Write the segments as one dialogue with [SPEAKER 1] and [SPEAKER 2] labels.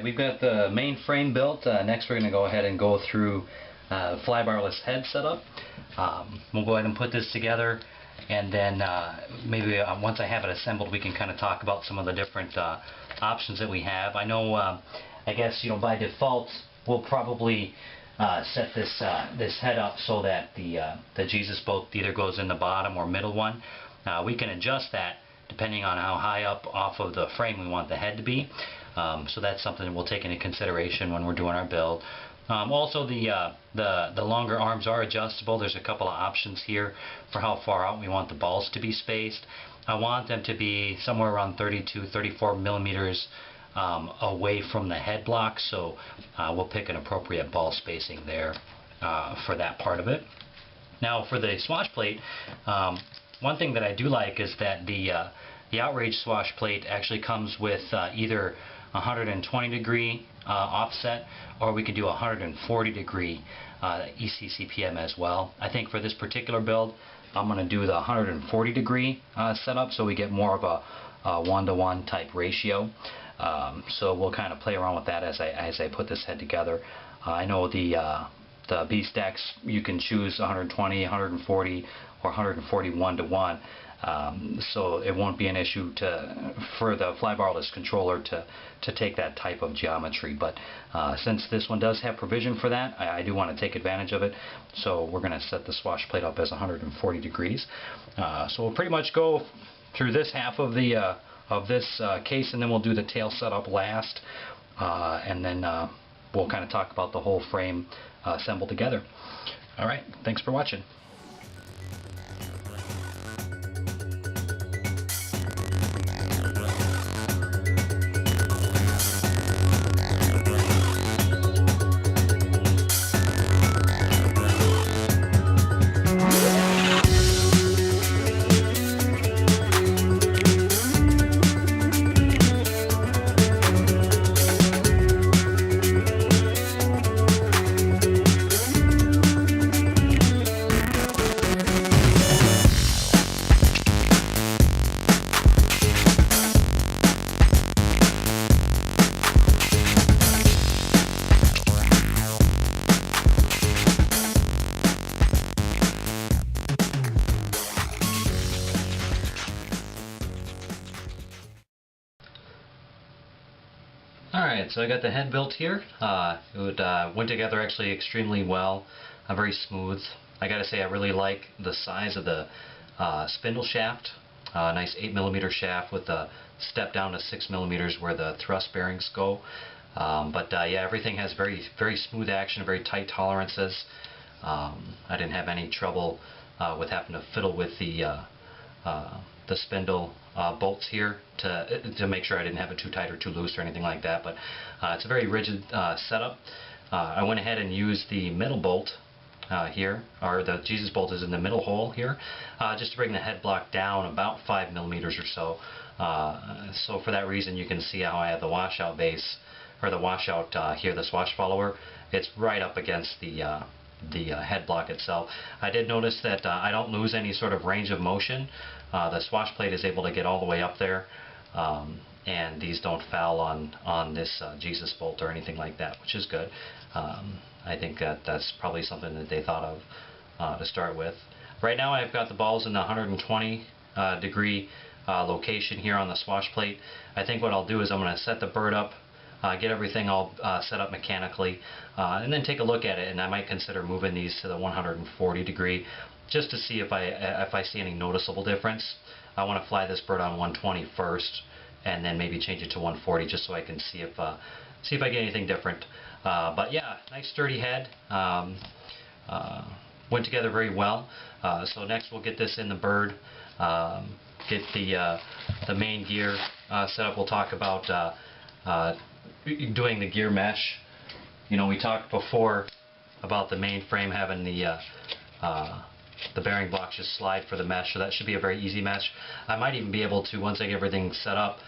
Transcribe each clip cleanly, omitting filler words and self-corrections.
[SPEAKER 1] Alright, we've got the main frame built. Next we're going to go ahead and go through Flybarless head setup. We'll go ahead and put this together, and then maybe once I have it assembled we can kind of talk about some of the different options that we have. I know, I guess, by default we'll probably set this head up so that the Jesus bolt either goes in the bottom or middle one. We can adjust that depending on how high up off of the frame we want the head to be. So that's something that we'll take into consideration when we're doing our build. Also, the longer arms are adjustable. There's a couple of options here for how far out we want the balls to be spaced. I want them to be somewhere around 32-34 millimeters away from the head block, so we'll pick an appropriate ball spacing there for that part of it. Now for the swash plate, one thing that I do like is that the outrage swash plate actually comes with either 120 degree offset, or we can do 140 degree ECCPM as well. I think for this particular build I'm going to do the 140 degree setup, so we get more of a 1-to-1 type ratio. So we'll kind of play around with that as I put this head together. I know the B-stacks you can choose 120, 140, or 140 1-to-1. So it won't be an issue for the Flybarless controller to take that type of geometry. But since this one does have provision for that, I do want to take advantage of it. So we're going to set the swash plate up as 140 degrees. So we'll pretty much go through this half of this case, and then we'll do the tail setup last, and then we'll kind of talk about the whole frame assembled together. Alright, thanks for watching. Alright, so I got the head built here. It went together actually extremely well, very smooth. I gotta say, I really like the size of the spindle shaft. Nice 8mm shaft with a step down to 6mm where the thrust bearings go. Yeah, everything has very smooth action, very tight tolerances. I didn't have any trouble with having to fiddle with the spindle bolts here to make sure I didn't have it too tight or too loose or anything like that. But it's a very rigid setup. I went ahead and used the middle bolt here, or the Jesus bolt is in the middle hole here, just to bring the head block down about 5mm or so. So for that reason you can see how I have the washout base, or the washout here, the swash follower. It's right up against the head block itself. I did notice that I don't lose any sort of range of motion. The swash plate is able to get all the way up there, and these don't foul on this Jesus bolt or anything like that, which is good. I think that's probably something that they thought of to start with. Right now I've got the balls in the 120 degree location here on the swash plate. I think what I'll do is I'm going to set the bird up, get everything all set up mechanically, and then take a look at it, and I might consider moving these to the 140 degree just to see if I see any noticeable difference. I want to fly this bird on 120 first, and then maybe change it to 140 just so I can see if I get anything different. But yeah, nice sturdy head. Went together very well. So next we'll get this in the bird, get the main gear set up. We'll talk about doing the gear mesh. We talked before about the main frame having the bearing blocks just slide for the mesh, so that should be a very easy mesh. I might even be able to, once I get everything set up,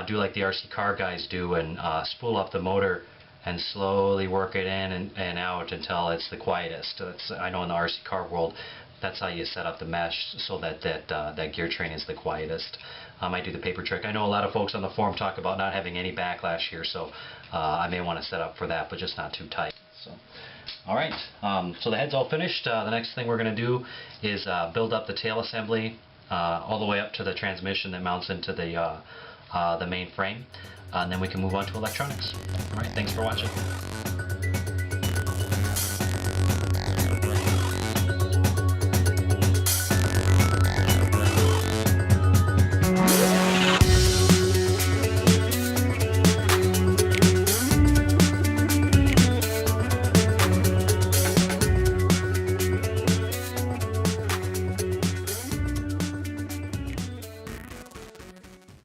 [SPEAKER 1] do like the RC car guys do and spool up the motor and slowly work it in and out until it's the quietest. I know in the RC car world That's how you set up the mesh so that that gear train is the quietest. I might do the paper trick. I know a lot of folks on the forum talk about not having any backlash here, so I may want to set up for that, but just not too tight. So, all right, so the head's all finished. The next thing we're going to do is build up the tail assembly all the way up to the transmission that mounts into the main frame, and then we can move on to electronics. All right, thanks for watching.